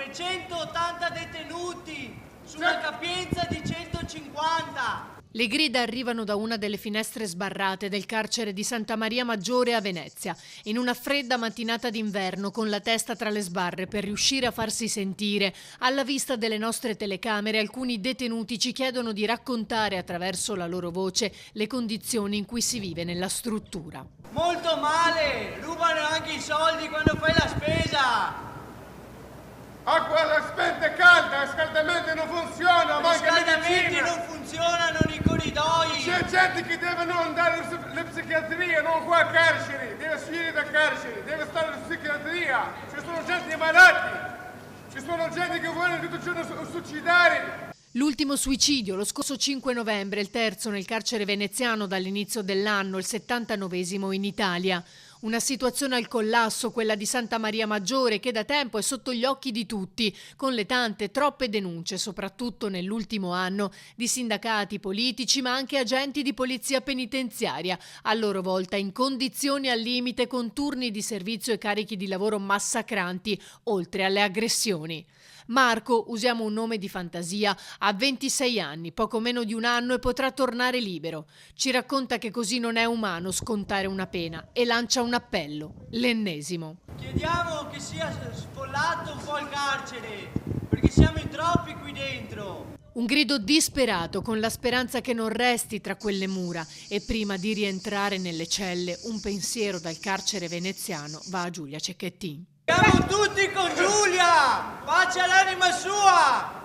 280 detenuti su una capienza di 150. Le grida arrivano da una delle finestre sbarrate del carcere di Santa Maria Maggiore a Venezia, in una fredda mattinata d'inverno con la testa tra le sbarre per riuscire a farsi sentire. Alla vista delle nostre telecamere alcuni detenuti ci chiedono di raccontare attraverso la loro voce le condizioni in cui si vive nella struttura. Molto male, rubano anche i soldi quando fai la spesa. Acqua da spente calda, il riscaldamento non funziona, I manca riscaldamenti medicina. non funzionano nei corridoi. C'è gente che deve non andare in psichiatria, non qua a carceri, deve uscire da carceri, deve stare in psichiatria. Ci sono gente malati, ci sono gente che vogliono tutto il giorno suicidare. L'ultimo suicidio, lo scorso 5 novembre, il terzo nel carcere veneziano dall'inizio dell'anno, il 79esimo in Italia. Una situazione al collasso, quella di Santa Maria Maggiore, che da tempo è sotto gli occhi di tutti, con le tante, troppe denunce, soprattutto nell'ultimo anno, di sindacati politici ma anche agenti di polizia penitenziaria, a loro volta in condizioni al limite con turni di servizio e carichi di lavoro massacranti, oltre alle aggressioni. Marco, usiamo un nome di fantasia, ha 26 anni, poco meno di un anno e potrà tornare libero. Ci racconta che così non è umano scontare una pena e lancia un appello, l'ennesimo. Chiediamo che sia sfollato un po' il carcere, perché siamo in troppi qui dentro. Un grido disperato con la speranza che non resti tra quelle mura e prima di rientrare nelle celle un pensiero dal carcere veneziano va a Giulia Cecchettin. Siamo tutti con Giulia! Pace all'anima sua!